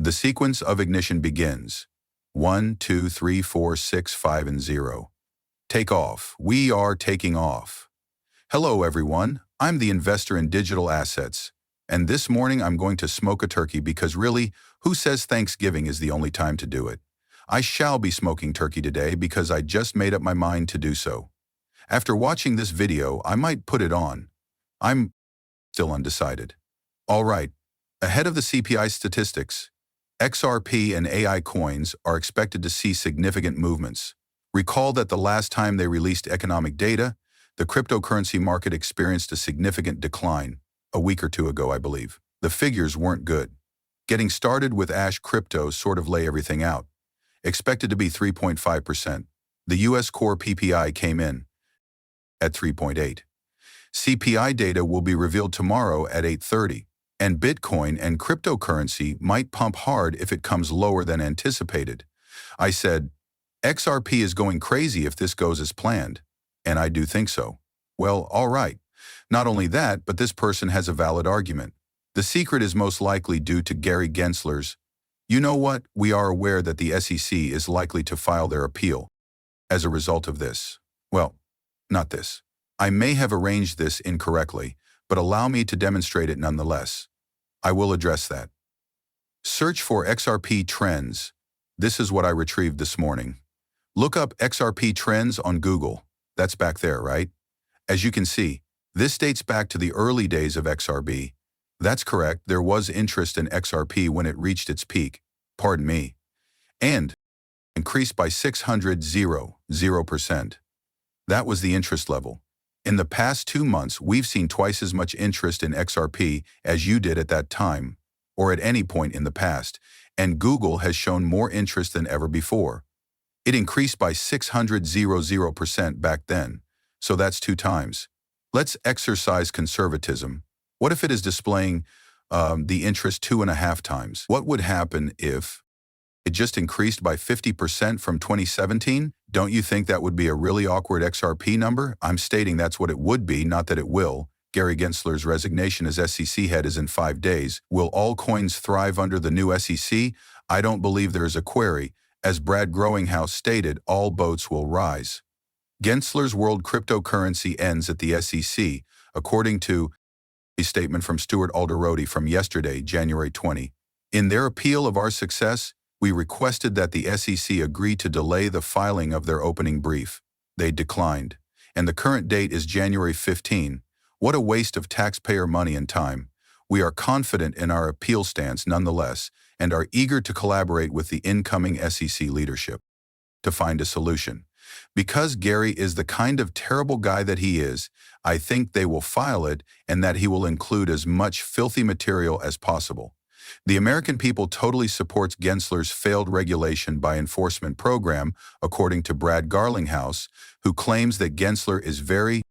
The sequence of ignition begins. 1, 2, 3, 4, 6, 5, and 0. Take off. We are taking off. Hello, everyone. I'm the investor in digital assets. And this morning I'm going to smoke a turkey because really, who says Thanksgiving is the only time to do it? I shall be smoking turkey today because I just made up my mind to do so. After watching this video, I might put it on. I'm still undecided. All right, ahead of the CPI statistics, XRP and AI coins are expected to see significant movements. Recall that the last time they released economic data, the cryptocurrency market experienced a significant decline, a week or two ago, I believe. The figures weren't good. Getting started with Ash Crypto sort of lay everything out. Expected to be 3.5%. The US core PPI came in at 3.8. CPI data will be revealed tomorrow at 8:30. And Bitcoin and cryptocurrency might pump hard if it comes lower than anticipated. I said, XRP is going crazy if this goes as planned. And I do think so. Well, all right. Not only that, but this person has a valid argument. The secret is most likely due to Gary Gensler's. You know what? We are aware that the SEC is likely to file their appeal as a result of this. Well, not this. I may have arranged this incorrectly, but allow me to demonstrate it nonetheless. I will address that. Search for XRP trends. This is what I retrieved this morning. Look up XRP trends on Google. That's back there, right? As you can see, this dates back to the early days of XRP. That's correct, there was interest in XRP when it reached its peak, pardon me, and increased by 600%. That was the interest level. In the past 2 months, we've seen twice as much interest in XRP as you did at that time, or at any point in the past, and Google has shown more interest than ever before. It increased by 600% back then, so that's 2 times. Let's exercise conservatism. What if it is displaying the interest 2.5 times? What would happen if it just increased by 50% from 2017? Don't you think that would be a really awkward XRP number? I'm stating that's what it would be, not that it will. Gary Gensler's resignation as SEC head is in 5 days. Will all coins thrive under the new SEC? I don't believe there is a query. As Brad Garlinghouse stated, all boats will rise. Gensler's world cryptocurrency ends at the SEC, according to a statement from Stuart Alderodi from yesterday, January 20. In their appeal of our success, we requested that the SEC agree to delay the filing of their opening brief. They declined, and the current date is January 15. What a waste of taxpayer money and time. We are confident in our appeal stance nonetheless, and are eager to collaborate with the incoming SEC leadership to find a solution. Because Gary is the kind of terrible guy that he is, I think they will file it and that he will include as much filthy material as possible. The American people totally supports Gensler's failed regulation by enforcement program, according to Brad Garlinghouse, who claims that Gensler is very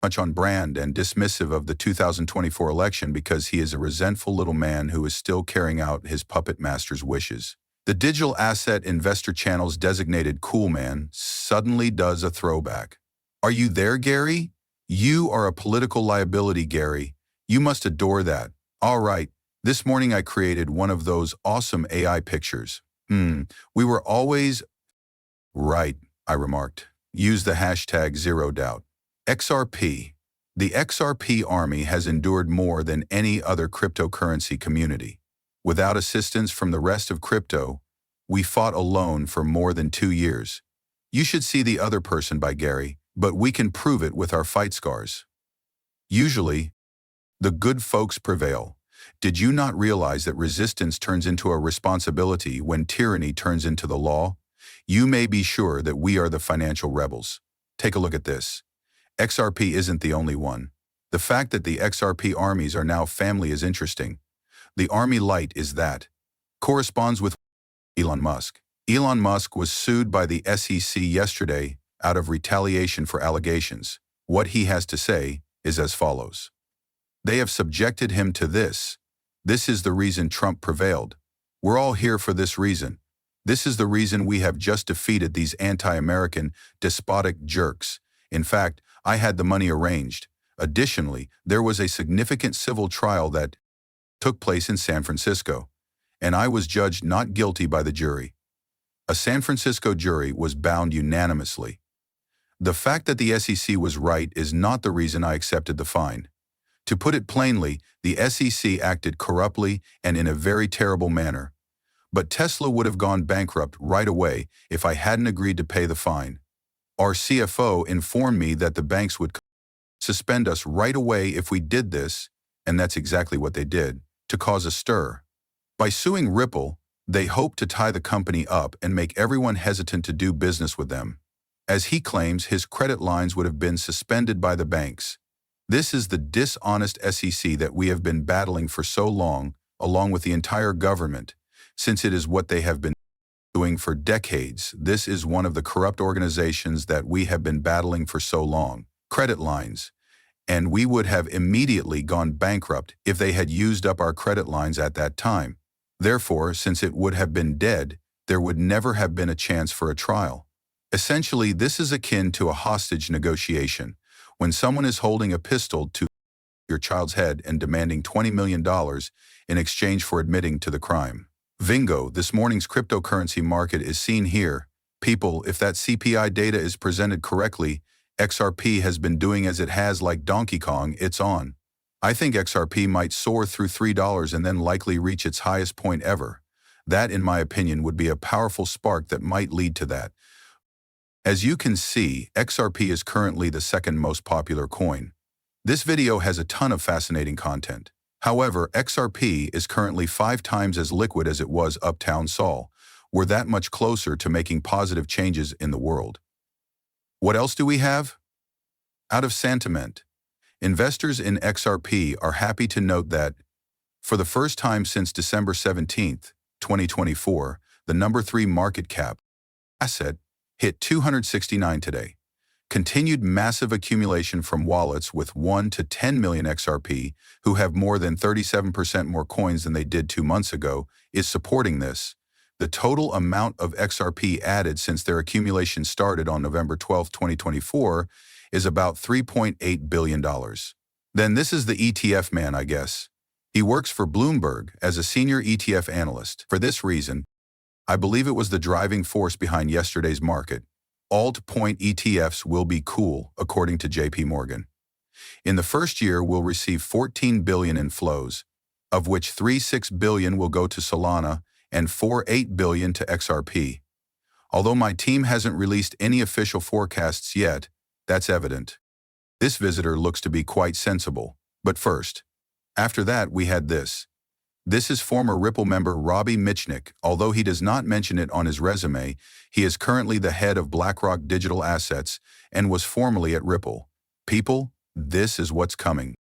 much on brand and dismissive of the 2024 election because he is a resentful little man who is still carrying out his puppet master's wishes. The digital asset investor channel's designated cool man suddenly does a throwback. Are you there, Gary? You are a political liability, Gary. You must adore that. All right. This morning I created one of those awesome AI pictures. We were always right, I remarked. Use the hashtag #0doubt. XRP. The XRP army has endured more than any other cryptocurrency community. Without assistance from the rest of crypto, we fought alone for more than 2 years. You should see The Other Person by Gary, but we can prove it with our fight scars. Usually, the good folks prevail. Did you not realize that resistance turns into a responsibility when tyranny turns into the law? You may be sure that we are the financial rebels. Take a look at this. XRP isn't the only one. The fact that the XRP armies are now family is interesting. The Army Light is that. Corresponds with Elon Musk. Elon Musk was sued by the SEC yesterday out of retaliation for allegations. What he has to say is as follows. They have subjected him to this. This is the reason Trump prevailed. We're all here for this reason. This is the reason we have just defeated these anti-American, despotic jerks. In fact, I had the money arranged. Additionally, there was a significant civil trial that took place in San Francisco. and I was judged not guilty by the jury. A San Francisco jury was bound unanimously. The fact that the SEC was right is not the reason I accepted the fine. To put it plainly, the SEC acted corruptly and in a very terrible manner. But Tesla would have gone bankrupt right away if I hadn't agreed to pay the fine. Our CFO informed me that the banks would suspend us right away if we did this, and that's exactly what they did, to cause a stir. By suing Ripple, they hoped to tie the company up and make everyone hesitant to do business with them. As he claims, his credit lines would have been suspended by the banks. This is the dishonest SEC that we have been battling for so long, along with the entire government, since it is what they have been doing for decades. This is one of the corrupt organizations that we have been battling for so long. Credit lines. And we would have immediately gone bankrupt if they had used up our credit lines at that time. Therefore, since it would have been dead, there would never have been a chance for a trial. Essentially, this is akin to a hostage negotiation, when someone is holding a pistol to your child's head and demanding $20 million in exchange for admitting to the crime. Vingo, this morning's cryptocurrency market is seen here. People, if that CPI data is presented correctly, XRP has been doing as it has like Donkey Kong, it's on. I think XRP might soar through $3 and then likely reach its highest point ever. That, in my opinion, would be a powerful spark that might lead to that. As you can see, XRP is currently the second most popular coin. This video has a ton of fascinating content. However, XRP is currently 5 times as liquid as it was Uptown Saul. We're that much closer to making positive changes in the world. What else do we have? Out of sentiment, investors in XRP are happy to note that, for the first time since December 17, 2024, the number 3 market cap asset hit 269 today. Continued massive accumulation from wallets with 1 to 10 million XRP, who have more than 37% more coins than they did 2 months ago, is supporting this. The total amount of XRP added since their accumulation started on November 12, 2024, is about $3.8 billion. Then this is the ETF man, I guess. He works for Bloomberg as a senior ETF analyst. For this reason, I believe it was the driving force behind yesterday's market. Altcoin ETFs will be cool, according to JP Morgan. In the first year, we'll receive $14 billion in flows, of which $3.6 billion will go to Solana and $4.8 billion to XRP. Although my team hasn't released any official forecasts yet, that's evident. This visitor looks to be quite sensible. But first, after that, we had this. This is former Ripple member Robbie Mitchnick. Although he does not mention it on his resume, he is currently the head of BlackRock Digital Assets and was formerly at Ripple. People, this is what's coming.